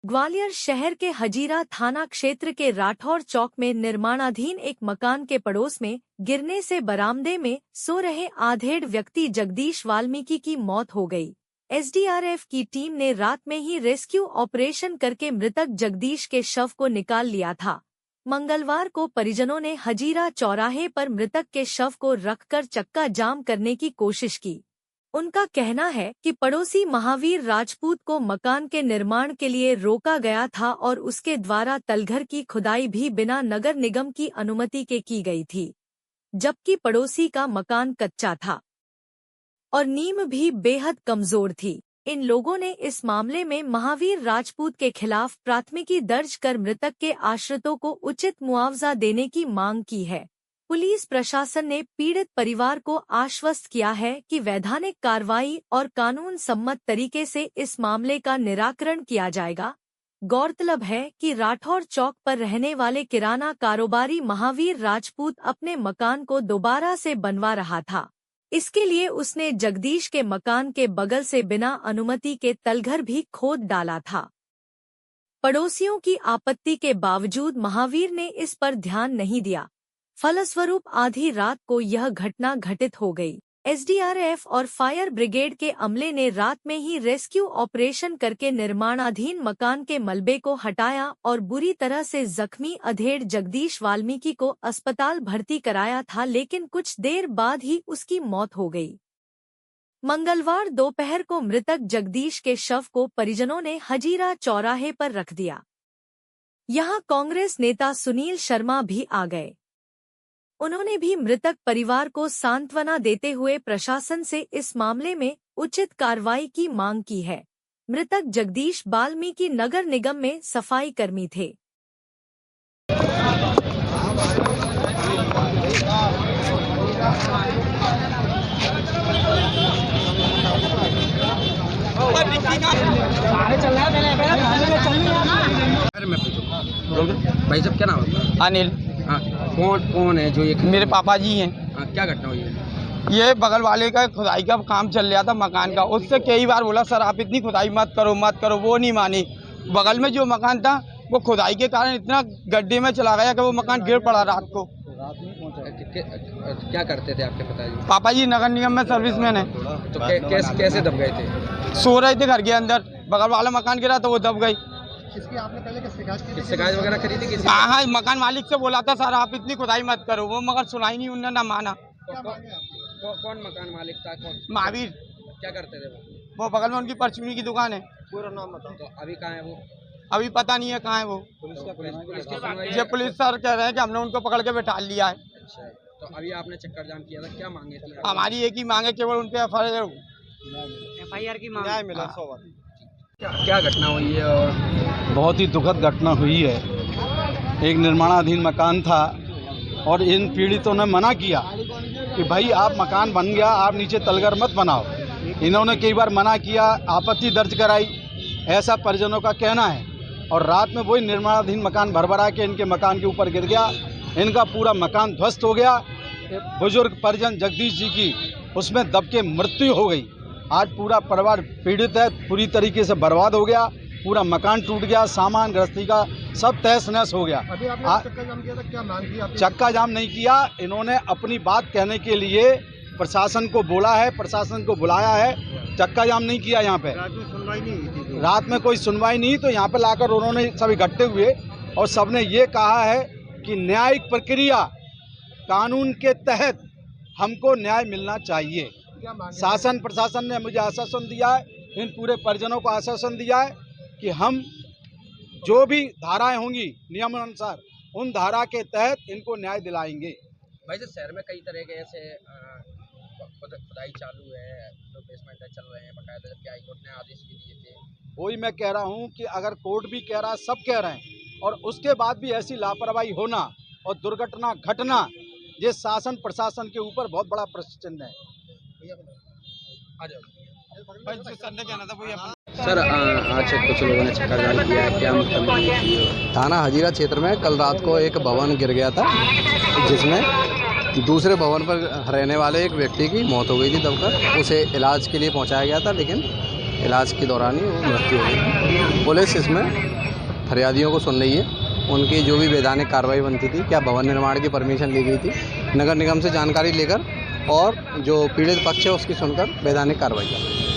ग्वालियर शहर के हजीरा थाना क्षेत्र के राठौर चौक में निर्माणाधीन एक मकान के पड़ोस में गिरने से बरामदे में सो रहे आधेड़ व्यक्ति जगदीश वाल्मीकि की मौत हो गई। एसडीआरएफ की टीम ने रात में ही रेस्क्यू ऑपरेशन करके मृतक जगदीश के शव को निकाल लिया था। मंगलवार को परिजनों ने हजीरा चौराहे पर मृतक के शव को रखकर चक्का जाम करने की कोशिश की। उनका कहना है कि पड़ोसी महावीर राजपूत को मकान के निर्माण के लिए रोका गया था और उसके द्वारा तलघर की खुदाई भी बिना नगर निगम की अनुमति के की गई थी, जबकि पड़ोसी का मकान कच्चा था और नींव भी बेहद कमजोर थी। इन लोगों ने इस मामले में महावीर राजपूत के खिलाफ प्राथमिकी दर्ज कर मृतक के आश्रितों को उचित मुआवजा देने की मांग की है। पुलिस प्रशासन ने पीड़ित परिवार को आश्वस्त किया है कि वैधानिक कार्रवाई और कानून सम्मत तरीके से इस मामले का निराकरण किया जाएगा। गौरतलब है कि राठौर चौक पर रहने वाले किराना कारोबारी महावीर राजपूत अपने मकान को दोबारा से बनवा रहा था। इसके लिए उसने जगदीश के मकान के बगल से बिना अनुमति के तलघर भी खोद डाला था। पड़ोसियों की आपत्ति के बावजूद महावीर ने इस पर ध्यान नहीं दिया। फलस्वरूप आधी रात को यह घटना घटित हो गई। एसडीआरएफ और फायर ब्रिगेड के अमले ने रात में ही रेस्क्यू ऑपरेशन करके निर्माणाधीन मकान के मलबे को हटाया और बुरी तरह से जख्मी अधेड़ जगदीश वाल्मीकि को अस्पताल भर्ती कराया था, लेकिन कुछ देर बाद ही उसकी मौत हो गई। मंगलवार दोपहर को मृतक जगदीश के शव को परिजनों ने हजीरा चौराहे पर रख दिया। यहां कांग्रेस नेता सुनील शर्मा भी आ गए। उन्होंने भी मृतक परिवार को सांत्वना देते हुए प्रशासन से इस मामले में उचित कार्रवाई की मांग की है। मृतक जगदीश वाल्मीकि नगर निगम में सफाई कर्मी थे। भाई साहब क्या नाम है? अनिल। हाँ, कौन है जो ये? मेरे पापा जी हैं। हाँ, क्या घटना हुई है? ये बगल वाले का खुदाई का काम चल रहा था मकान का। उससे कई बार बोला सर आप इतनी खुदाई मत करो, वो नहीं मानी। बगल में जो मकान था वो खुदाई के कारण इतना गड्ढे में चला गया कि वो मकान गिर पड़ा रात को। क्या करते थे आपके पिताजी? पापा जी नगर निगम में सर्विसमैन है। तो कैसे दब गए थे? सो रहे थे घर के अंदर, बगल वाला मकान गिरा तो वो दब गई। इसकी आपने पहले शिकायत वगैरह करी थी किसी? हाँ, मकान मालिक से बोला था सर आप इतनी खुदाई मत करो, वो मगर सुनाई नहीं, उन्होंने ना माना। कौन मकान मालिक था? महावीर। क्या करते थे वो बगल में उनकी परचूनी की दुकान है। पूरा नाम बताओ। तो अभी कहाँ है वो? अभी पता नहीं है कहाँ है वो। पुलिस सर कह रहे हैं कि हमने उनको पकड़ के बैठा लिया है। अच्छा, तो अभी आपने चक्कर जाम किया था, क्या मांगे थी? हमारी एक ही मांगे, केवल उनके एफआईआर की मांग मिला। क्या घटना हुई है? और बहुत ही दुखद घटना हुई है। एक निर्माणाधीन मकान था और इन पीड़ितों ने मना किया कि भाई आप मकान बन गया, आप नीचे तलघर मत बनाओ। इन्होंने कई बार मना किया, आपत्ति दर्ज कराई, ऐसा परिजनों का कहना है। और रात में वही निर्माणाधीन मकान भरभरा के इनके मकान के ऊपर गिर गया। इनका पूरा मकान ध्वस्त हो गया। बुजुर्ग परिजन जगदीश जी की उसमें दब के मृत्यु हो गई। आज पूरा परिवार पीड़ित है, पूरी तरीके से बर्बाद हो गया। पूरा मकान टूट गया, सामान गृहस्थी का सब तहस नहस हो गया। अभी आपने चक्का जाम किया था, क्या मांग की आपने? चक्का जाम नहीं किया, इन्होंने अपनी बात कहने के लिए प्रशासन को बोला है, प्रशासन को बुलाया है। चक्का जाम नहीं किया। यहाँ पे रात में सुनवाई नहीं हुई थी। रात में कोई सुनवाई नहीं, तो यहाँ पे लाकर उन्होंने सब इकट्ठे हुए और सबने ये कहा है कि न्यायिक प्रक्रिया कानून के तहत हमको न्याय मिलना चाहिए। शासन प्रशासन ने मुझे आश्वासन दिया है, इन पूरे परिजनों को आश्वासन दिया है कि हम जो भी धाराएं होंगी नियमानुसार उन धारा के तहत इनको न्याय दिलाएंगे। भाई साहब, शहर में कई तरह के ऐसे खुदाई चालू है, जो बेसमेंट चल रहे हैं बकायदा, जबकि हाईकोर्ट ने आदेश भी दिए थे। वही मैं कह रहा हूँ कि अगर कोर्ट भी कह रहा है, सब कह रहे हैं, और उसके बाद भी ऐसी लापरवाही होना और दुर्घटना घटना, ये शासन प्रशासन के ऊपर बहुत बड़ा प्रश्न चिन्ह है। सर, आज कुछ लोगों ने चक्कर जाम किया, क्या मतलब? थाना हजीरा क्षेत्र में कल रात को एक भवन गिर गया था, जिसमें दूसरे भवन पर रहने वाले एक व्यक्ति की मौत हो गई थी दबकर। उसे इलाज के लिए पहुंचाया गया था, लेकिन इलाज के दौरान ही वो मृत्यु हो गई। पुलिस इसमें फरियादियों को सुन रही है, उनकी जो भी वैधानिक कार्रवाई बनती थी, क्या भवन निर्माण की परमिशन ली गई थी, नगर निगम से जानकारी लेकर और जो पीड़ित पक्ष है उसकी सुनकर वैधानिक कार्रवाई कर रही है।